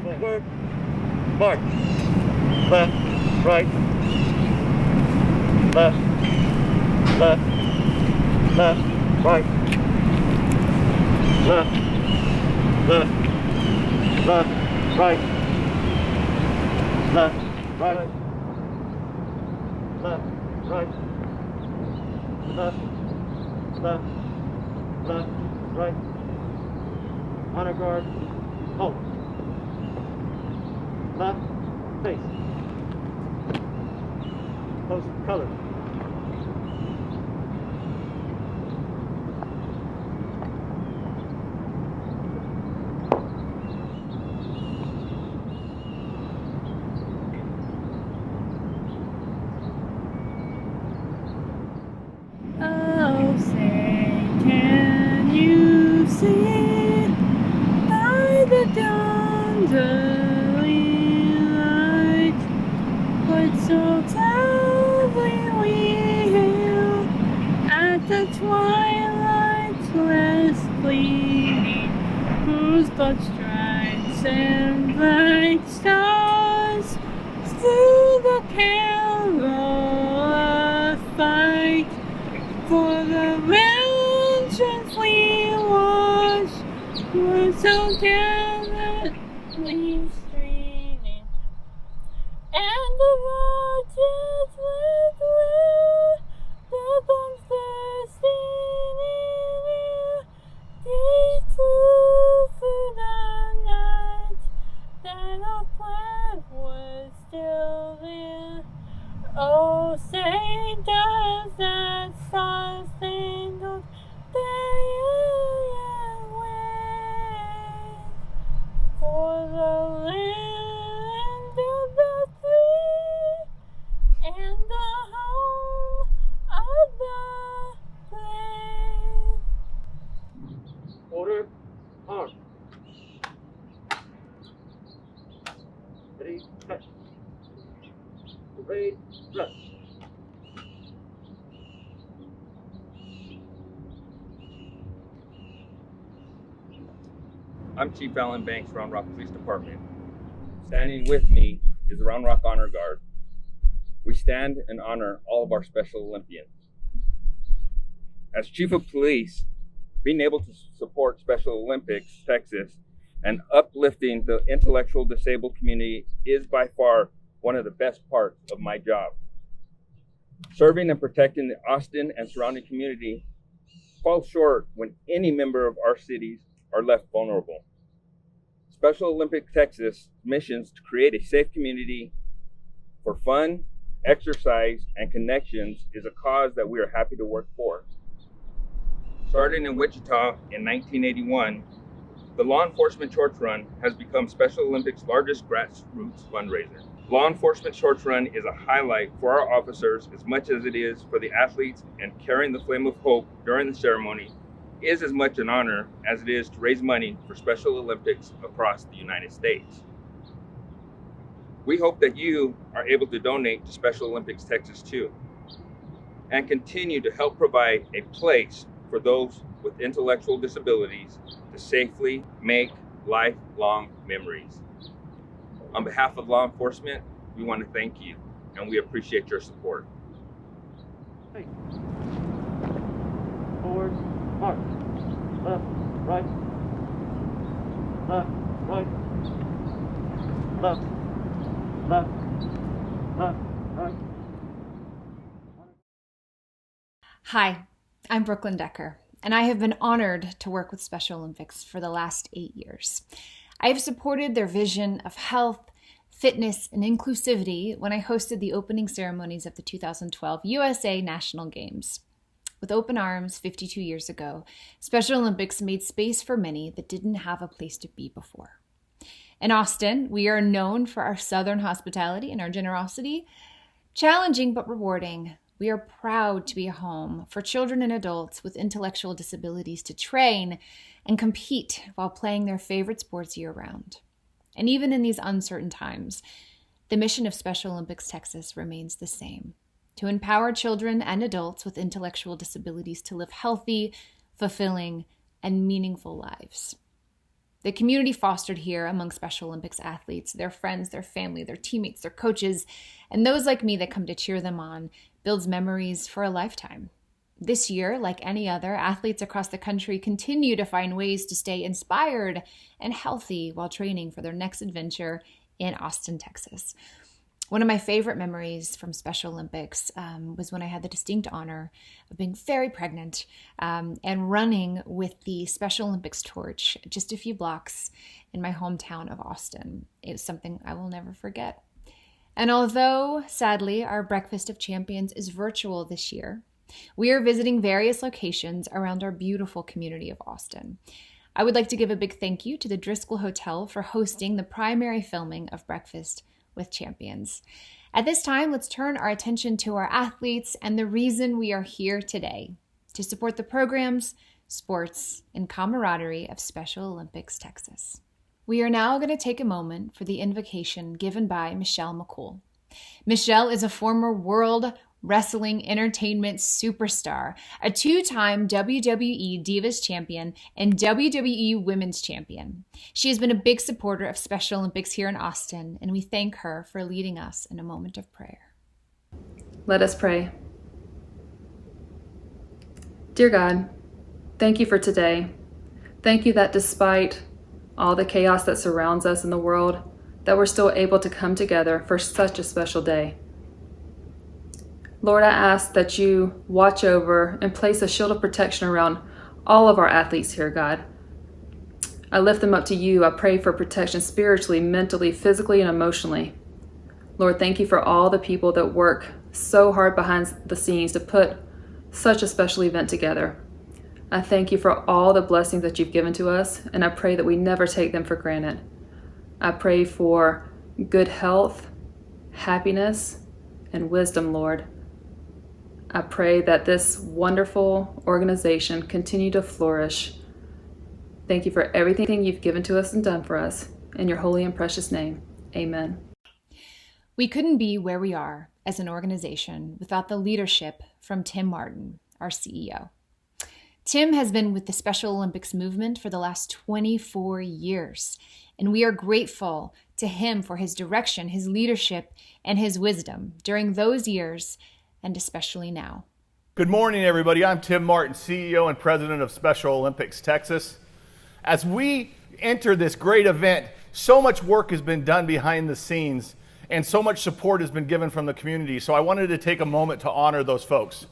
Forward, march, left, right, left, left, left, right, left, left, left, right, left, right, left, right, left, left, left, right, honor guard, halt. Left, face. Post color. Oh, say, can you see by the dawn's early light what so terribly we hailed at the twilight's last gleaming, whose blood stripes and bright stars through the perilous fight for the vengeance we watched was so gallantly streaming, and the rockets with lead, the bombs bursting in air, they flew through the night, that our flag was still there. Oh, say does that star-spangled banner wave for the land of the free and the home of the brave. Order, arm. Ready, cut. Parade, left. I'm Chief Alan Banks, Round Rock Police Department. Standing with me is the Round Rock Honor Guard. We stand and honor all of our Special Olympians. As Chief of Police, being able to support Special Olympics Texas and uplifting the intellectual disabled community is by far one of the best parts of my job. Serving and protecting the Austin and surrounding community falls short when any member of our cities are left vulnerable. Special Olympics Texas missions to create a safe community for fun, exercise, and connections is a cause that we are happy to work for. Starting in Wichita in 1981, the Law Enforcement Shorts Run has become Special Olympics' largest grassroots fundraiser. Law Enforcement Shorts Run is a highlight for our officers as much as it is for the athletes, and carrying the flame of hope during the ceremony is as much an honor as it is to raise money for Special Olympics across the United States. We hope that you are able to donate to Special Olympics Texas too, and continue to help provide a place for those with intellectual disabilities to safely make lifelong memories. On behalf of law enforcement, we want to thank you, and we appreciate your support. Hey. Forward, march. Left, right. Left, right. Left, left, left, right. Hi, I'm Brooklyn Decker, and I have been honored to work with Special Olympics for the last 8 years. I have supported their vision of health, fitness, and inclusivity when I hosted the opening ceremonies of the 2012 USA National Games. With open arms 52 years ago, Special Olympics made space for many that didn't have a place to be before. In Austin, we are known for our Southern hospitality and our generosity. Challenging but rewarding, we are proud to be a home for children and adults with intellectual disabilities to train and compete while playing their favorite sports year-round. And even in these uncertain times, the mission of Special Olympics Texas remains the same: to empower children and adults with intellectual disabilities to live healthy, fulfilling, and meaningful lives. The community fostered here among Special Olympics athletes, their friends, their family, their teammates, their coaches, and those like me that come to cheer them on, builds memories for a lifetime. This year, like any other, athletes across the country continue to find ways to stay inspired and healthy while training for their next adventure in Austin, Texas. One of my favorite memories from Special Olympics was when I had the distinct honor of being very pregnant and running with the Special Olympics torch just a few blocks in my hometown of Austin. It was something I will never forget. And although, sadly, our Breakfast of Champions is virtual this year, we are visiting various locations around our beautiful community of Austin. I would like to give a big thank you to the Driscoll Hotel for hosting the primary filming of Breakfast with Champions. At this time, let's turn our attention to our athletes and the reason we are here today: to support the programs, sports, and camaraderie of Special Olympics Texas. We are now going to take a moment for the invocation given by Mccool. Michelle is a former World Wrestling Entertainment superstar, a two-time WWE Divas Champion and WWE Women's Champion. She has been a big supporter of Special Olympics here in Austin, and we thank her for leading us in a moment of prayer. Let us pray. Dear God, thank you for today. Thank you that despite all the chaos that surrounds us in the world, that we're still able to come together for such a special day. Lord, I ask that you watch over and place a shield of protection around all of our athletes here, God. I lift them up to you. I pray for protection spiritually, mentally, physically, and emotionally. Lord, thank you for all the people that work so hard behind the scenes to put such a special event together. I thank you for all the blessings that you've given to us, and I pray that we never take them for granted. I pray for good health, happiness, and wisdom, Lord. I pray that this wonderful organization continue to flourish. Thank you for everything you've given to us and done for us. In your holy and precious name, amen. We couldn't be where we are as an organization without the leadership from Tim Martin, our CEO. Tim has been with the Special Olympics movement for the last 24 years, and we are grateful to him for his direction, his leadership, and his wisdom during those years, and especially now. Good morning, everybody. I'm Tim Martin, CEO and President of Special Olympics Texas. As we enter this great event, so much work has been done behind the scenes and so much support has been given from the community. So I wanted to take a moment to honor those folks.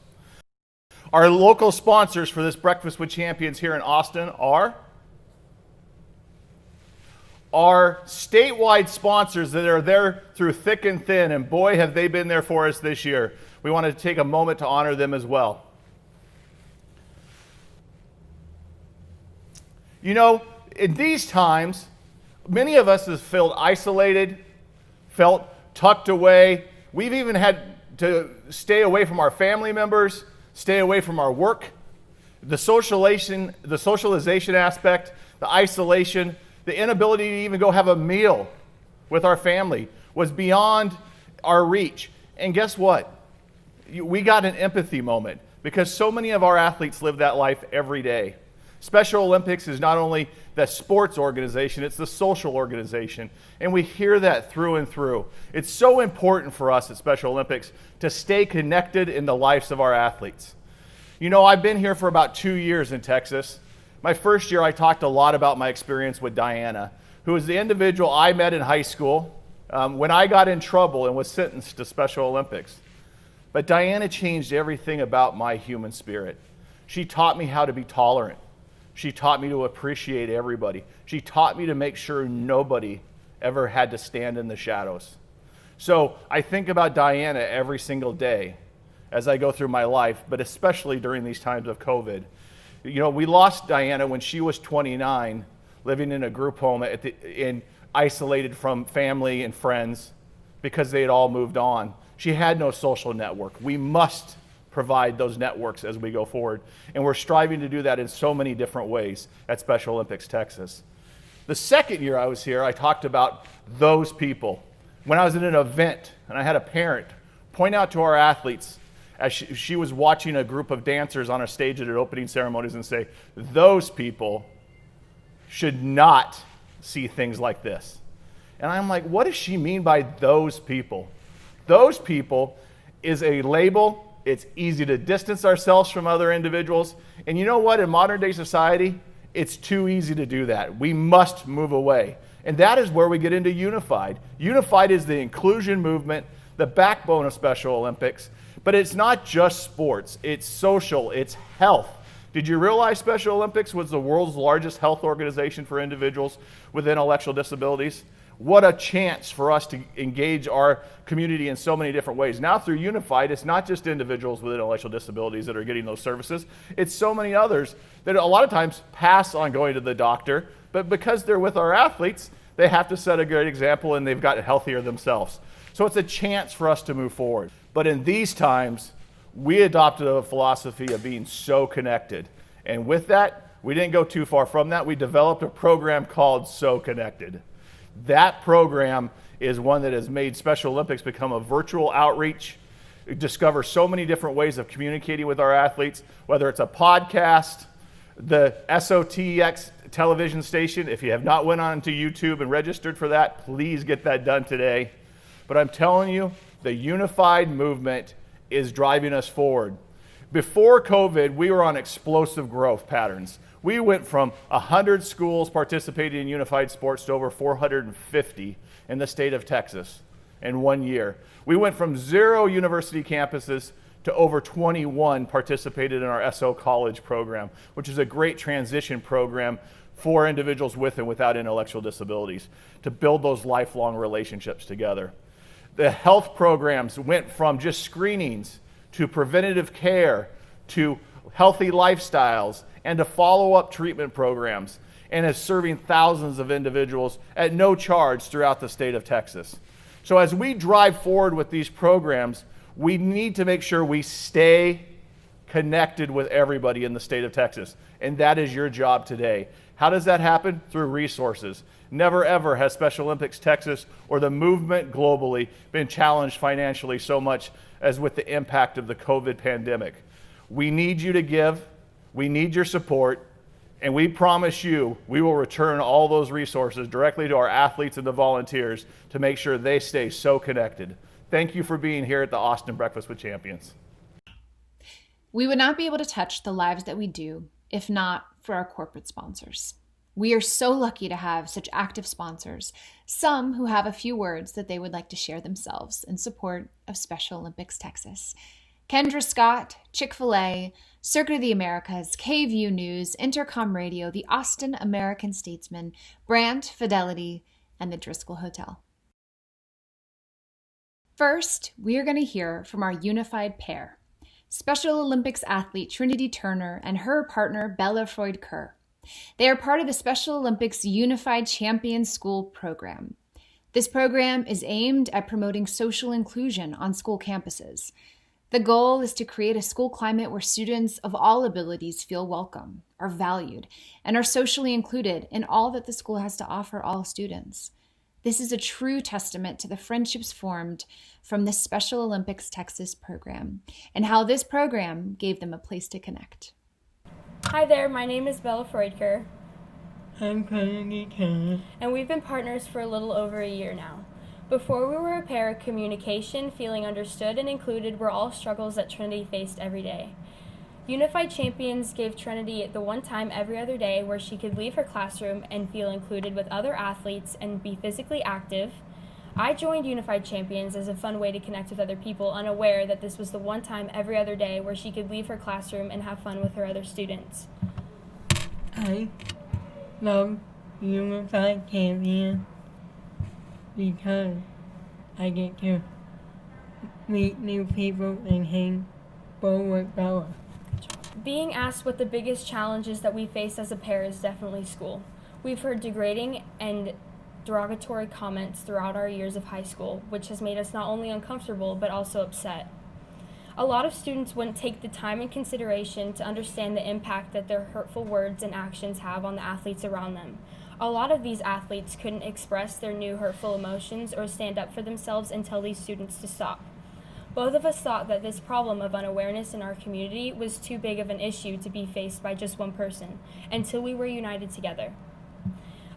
Our local sponsors for this Breakfast with Champions here in Austin are our statewide sponsors that are there through thick and thin, and boy, have they been there for us this year. We want to take a moment to honor them as well. You know, in these times, many of us have felt isolated, felt tucked away. We've even had to stay away from our family members, stay away from our work. The socialization aspect, the isolation, the inability to even go have a meal with our family was beyond our reach. And guess what? We got an empathy moment because so many of our athletes live that life every day. Special Olympics is not only the sports organization, it's the social organization. And we hear that through and through. It's so important for us at Special Olympics to stay connected in the lives of our athletes. You know, I've been here for about 2 years in Texas. My first year, I talked a lot about my experience with Diana, who was the individual I met in high school when I got in trouble and was sentenced to Special Olympics. But Diana changed everything about my human spirit. She taught me how to be tolerant. She taught me to appreciate everybody. She taught me to make sure nobody ever had to stand in the shadows. So I think about Diana every single day as I go through my life, but especially during these times of COVID. You know, we lost Diana when she was 29, living in a group home and isolated from family and friends because they had all moved on. She had no social network. We must provide those networks as we go forward. And we're striving to do that in so many different ways at Special Olympics Texas. The second year I was here, I talked about those people. When I was at an event and I had a parent point out to our athletes as she was watching a group of dancers on a stage at opening ceremonies and say, those people should not see things like this. And I'm like, what does she mean by those people? Those people is a label. It's easy to distance ourselves from other individuals. And you know what? In modern day society, it's too easy to do that. We must move away. And that is where we get into Unified. Unified is the inclusion movement, the backbone of Special Olympics. But it's not just sports. It's social. It's health. Did you realize Special Olympics was the world's largest health organization for individuals with intellectual disabilities? What a chance for us to engage our community in so many different ways. Now through Unified, it's not just individuals with intellectual disabilities that are getting those services. It's so many others that a lot of times pass on going to the doctor, but because they're with our athletes, they have to set a great example and they've gotten healthier themselves. So it's a chance for us to move forward. But in these times, we adopted a philosophy of being so connected. And with that, we didn't go too far from that. We developed a program called So Connected. That program is one that has made Special Olympics become a virtual outreach, discover so many different ways of communicating with our athletes, whether it's a podcast, the SOTX television station. If you have not went on to YouTube and registered for that, please get that done today. But I'm telling you, the Unified movement is driving us forward. Before COVID, we were on explosive growth patterns. We went from 100 schools participating in unified sports to over 450 in the state of Texas in 1 year. We went from 0 university campuses to over 21 participated in our SO College program, which is a great transition program for individuals with and without intellectual disabilities to build those lifelong relationships together. The health programs went from just screenings to preventative care to healthy lifestyles and to follow-up treatment programs, and is serving thousands of individuals at no charge throughout the state of Texas. So as we drive forward with these programs, we need to make sure we stay connected with everybody in the state of Texas, and that is your job today. How does that happen? Through resources. Never ever has Special Olympics Texas or the movement globally been challenged financially so much as with the impact of the COVID pandemic. We need you to give, we need your support, and we promise you we will return all those resources directly to our athletes and the volunteers to make sure they stay so connected. Thank you for being here at the Austin Breakfast with Champions. We would not be able to touch the lives that we do if not for our corporate sponsors. We are so lucky to have such active sponsors, some who have a few words that they would like to share themselves in support of Special Olympics Texas. Kendra Scott, Chick-fil-A, Circuit of the Americas, KVUE News, Intercom Radio, the Austin American Statesman, Brandt, Fidelity, and the Driscoll Hotel. First, we are going to hear from our unified pair, Special Olympics athlete Trinity Turner and her partner Bella Freud-Kerr. They are part of the Special Olympics Unified Champions School program. This program is aimed at promoting social inclusion on school campuses. The goal is to create a school climate where students of all abilities feel welcome, are valued, and are socially included in all that the school has to offer all students. This is a true testament to the friendships formed from the Special Olympics Texas program and how this program gave them a place to connect. Hi there, my name is Bella Freud-Kerr. I'm Trinity Turner. And we've been partners for a little over a year now. Before we were a pair, communication, feeling understood and included were all struggles that Trinity faced every day. Unified Champions gave Trinity the one time every other day where she could leave her classroom and feel included with other athletes and be physically active. I joined Unified Champions as a fun way to connect with other people, unaware that this was the one time every other day where she could leave her classroom and have fun with her other students. I love Unified Champion because I get to meet new people and hang both with Bella. Being asked what the biggest challenges that we face as a pair is definitely school. We've heard degrading and derogatory comments throughout our years of high school, which has made us not only uncomfortable but also upset. A lot of students wouldn't take the time and consideration to understand the impact that their hurtful words and actions have on the athletes around them. A lot of these athletes couldn't express their new hurtful emotions or stand up for themselves and tell these students to stop. Both of us thought that this problem of unawareness in our community was too big of an issue to be faced by just one person, until we were united together.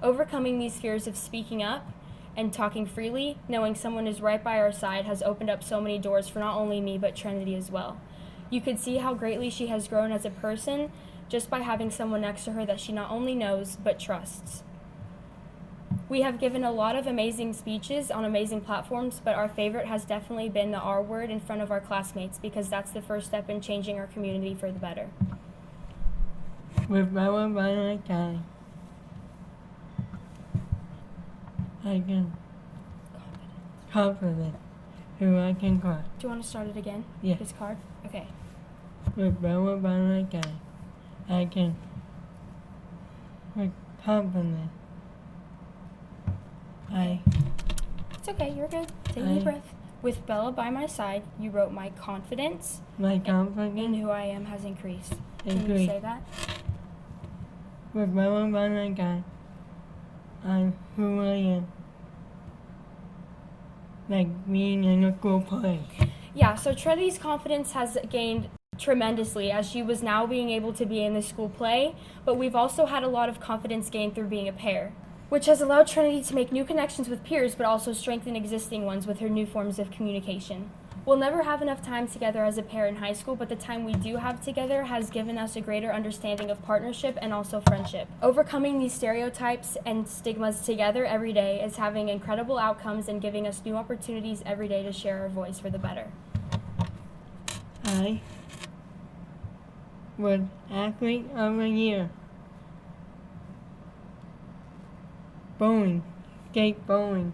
Overcoming these fears of speaking up and talking freely, knowing someone is right by our side, has opened up so many doors for not only me but Trinity as well. You could see how greatly she has grown as a person just by having someone next to her that she not only knows but trusts. We have given a lot of amazing speeches on amazing platforms, but our favorite has definitely been the R word in front of our classmates because that's the first step in changing our community for the better. With Bella by my side, I can confident who I can trust. Do you want to start it again? Yeah. This card? Okay. With Bella by my side, I can with confidence. It's okay, you're good. Take a deep breath. With Bella by my side, you wrote my confidence My in confidence who I am has increased. Can you increased. say that? With Bella by my side, I'm who I am. Like being in a school play. Yeah, so Trinity's confidence has gained tremendously as she was now being able to be in the school play, but we've also had a lot of confidence gained through being a pair, which has allowed Trinity to make new connections with peers but also strengthen existing ones with her new forms of communication. We'll never have enough time together as a pair in high school, but the time we do have together has given us a greater understanding of partnership and also friendship. Overcoming these stereotypes and stigmas together every day is having incredible outcomes and giving us new opportunities every day to share our voice for the better. I was athlete of the year. Bowling, skate bowling.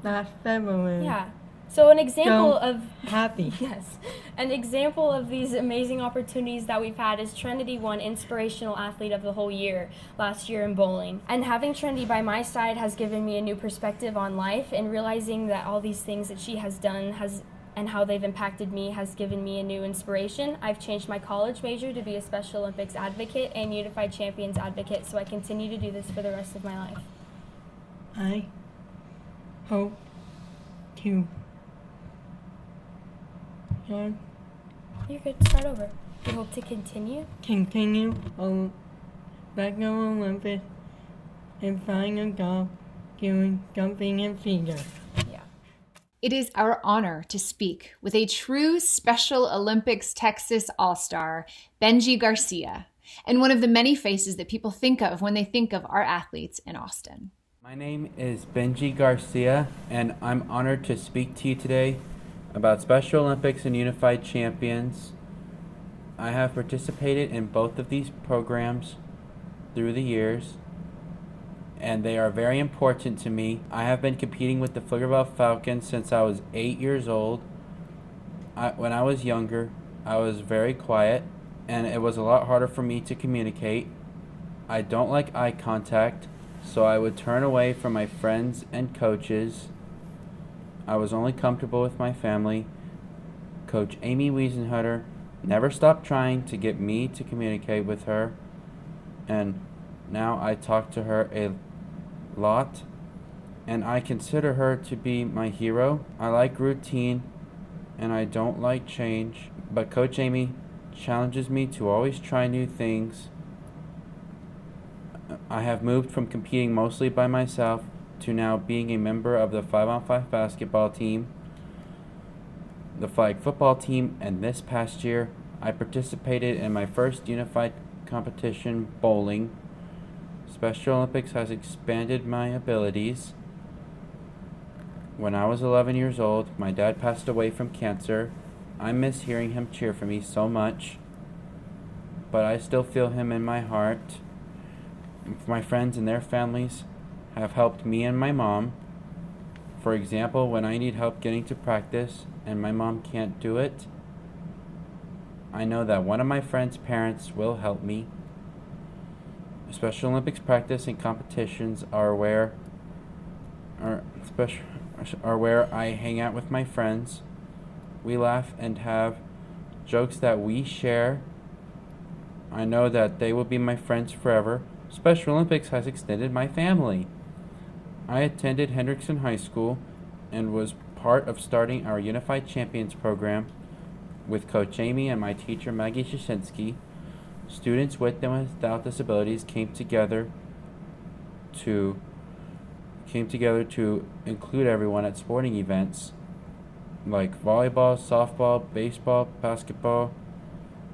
Last February. Yeah. So an example So of happy. Yes. An example of these amazing opportunities that we've had is Trinity won Inspirational Athlete of the Whole Year last year in bowling. And having Trinity by my side has given me a new perspective on life, and realizing that all these things that she has done and how they've impacted me has given me a new inspiration. I've changed my college major to be a Special Olympics advocate and Unified Champions advocate, so I continue to do this for the rest of my life. I hope to You're good. Start over. You hope to continue? continue on Special Olympics and find a job doing jumping and figure. Yeah. It is our honor to speak with a true Special Olympics Texas All-Star, Benji Garcia, and one of the many faces that people think of when they think of our athletes in Austin. My name is Benji Garcia, and I'm honored to speak to you today about Special Olympics and Unified Champions. I have participated in both of these programs through the years, and they are very important to me. I have been competing with the Pflugerville Falcons since I was 8 years old. When I was younger, I was very quiet, and it was a lot harder for me to communicate. I don't like eye contact, so I would turn away from my friends and coaches. I was only comfortable with my family. Coach Amy Wiesenhutter never stopped trying to get me to communicate with her, and now I talk to her a lot, and I consider her to be my hero. I like routine, and I don't like change, but Coach Amy challenges me to always try new things. I have moved from competing mostly by myself to now being a member of the 5-on-5 basketball team, the flag football team, and this past year I participated in my first unified competition, bowling. Special Olympics has expanded my abilities. When I was 11 years old, my dad passed away from cancer. I miss hearing him cheer for me so much, but I still feel him in my heart. My friends and their families have helped me and my mom. For example, when I need help getting to practice and my mom can't do it, I know that one of my friends' parents will help me. Special Olympics practice and competitions are where I hang out with my friends. We laugh and have jokes that we share. I know that they will be my friends forever. Special Olympics has extended my family. I attended Hendrickson High School and was part of starting our Unified Champions program with Coach Amy and my teacher Maggie Shashinsky. Students with and without disabilities came together to include everyone at sporting events like volleyball, softball, baseball, basketball,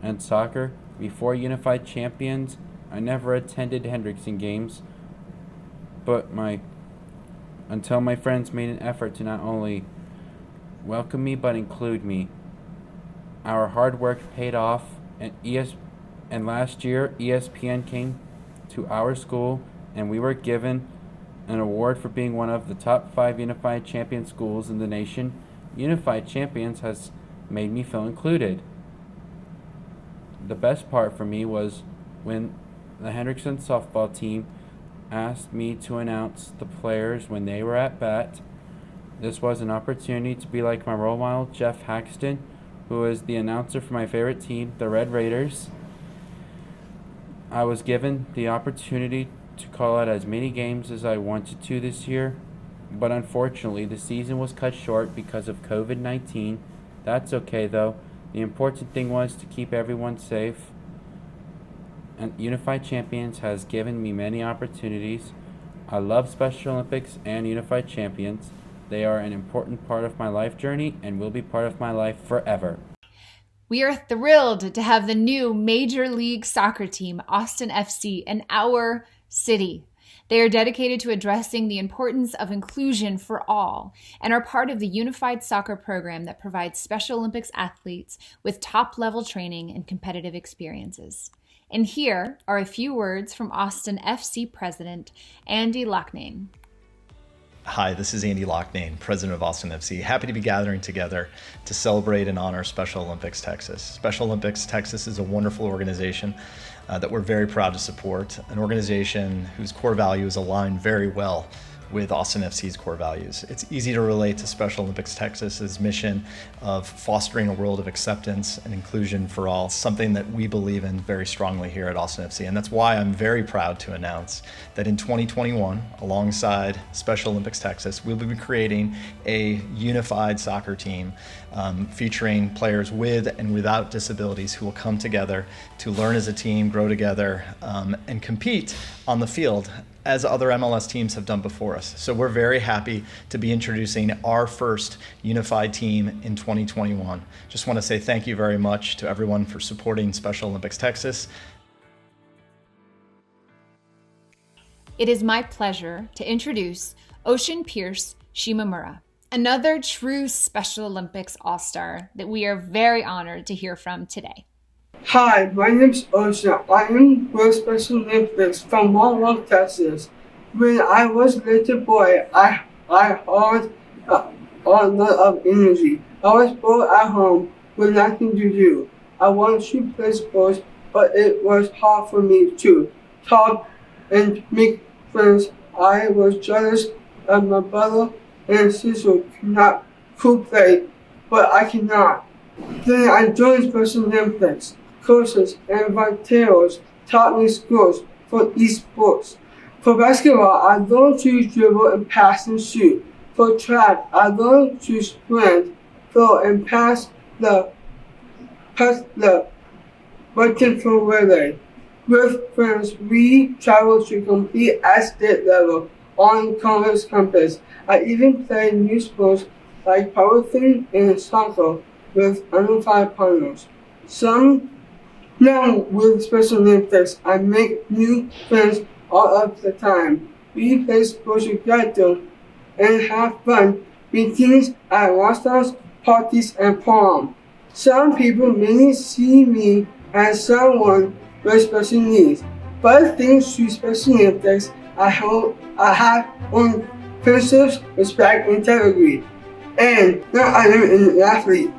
and soccer. Before Unified Champions, I never attended Hendrickson games, but until my friends made an effort to not only welcome me but include me. Our hard work paid off, and last year ESPN came to our school and we were given an award for being one of the top 5 Unified Champion schools in the nation. Unified Champions has made me feel included. The best part for me was when the Hendrickson softball team asked me to announce the players when they were at bat. This was an opportunity to be like my role model, Jeff Haxton, who is the announcer for my favorite team, the Red Raiders. I was given the opportunity to call out as many games as I wanted to this year, but unfortunately the season was cut short because of COVID-19. That's okay though. The important thing was to keep everyone safe. And Unified Champions has given me many opportunities. I love Special Olympics and Unified Champions. They are an important part of my life journey and will be part of my life forever. We are thrilled to have the new Major League Soccer team, Austin FC, in our city. They are dedicated to addressing the importance of inclusion for all and are part of the Unified Soccer program that provides Special Olympics athletes with top-level training and competitive experiences. And here are a few words from Austin FC President Andy Loughnane. Hi, this is Andy Loughnane, President of Austin FC. Happy to be gathering together to celebrate and honor Special Olympics Texas. Special Olympics Texas is a wonderful organization that we're very proud to support, an organization whose core values align very well with Austin FC's core values. It's easy to relate to Special Olympics Texas's mission of fostering a world of acceptance and inclusion for all, something that we believe in very strongly here at Austin FC. And that's why I'm very proud to announce that in 2021, alongside Special Olympics Texas, we'll be creating a unified soccer team featuring players with and without disabilities who will come together to learn as a team, grow together, and compete on the field as other MLS teams have done before us. So we're very happy to be introducing our first unified team in 2021. Just want to say thank you very much to everyone for supporting Special Olympics Texas. It is my pleasure to introduce Ocean Pierce Shimamura, another true Special Olympics All-Star that we are very honored to hear from today. Hi, my name is Ocean. I am with Special Olympics from Mccool, Texas. When I was a little boy, I had a lot of energy. I was bored at home with nothing to do. I wanted to play sports, but it was hard for me to talk and make friends. I was jealous of my brother and sister could play, but I cannot. Then I joined Special Olympics. Coaches and volunteers taught me skills for each sport. For basketball, I learned to dribble and pass and shoot. For track, I learned to sprint, throw, and pass the vertical relay. With friends, we traveled to compete at state level on college campus. I even played new sports like powerlifting and soccer with under-5 partners. Now with Special Olympics, I make new friends all of the time. We play sports together and have fun meetings at restaurants, parties, and prom. Some people may see me as someone with special needs, but thanks to Special Olympics, I have earned friendships, respect, and integrity, and now I am an athlete.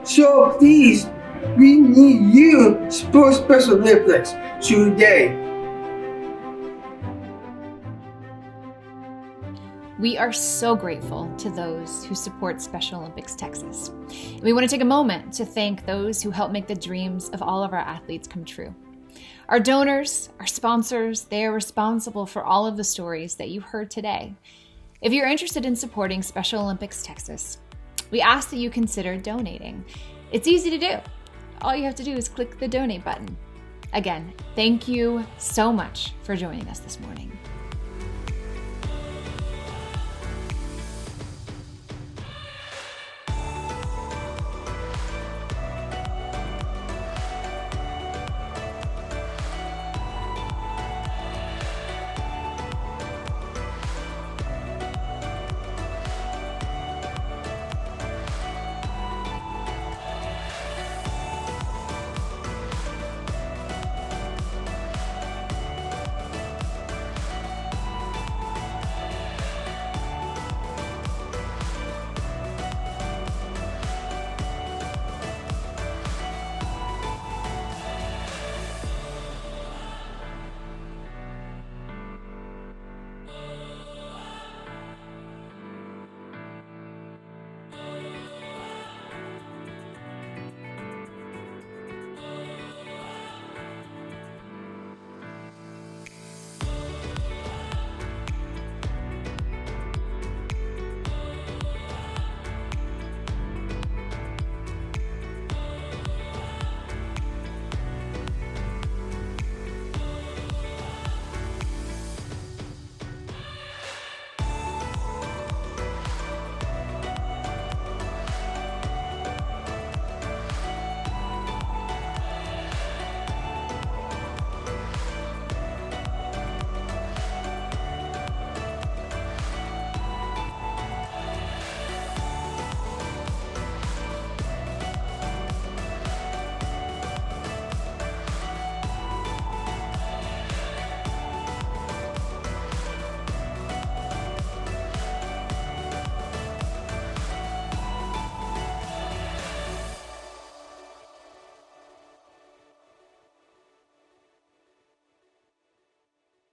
So please, we need you for Special Olympics today. We are so grateful to those who support Special Olympics Texas. And we want to take a moment to thank those who help make the dreams of all of our athletes come true. Our donors, our sponsors, they are responsible for all of the stories that you heard today. If you're interested in supporting Special Olympics Texas, we ask that you consider donating. It's easy to do. All you have to do is click the donate button. Again, thank you so much for joining us this morning.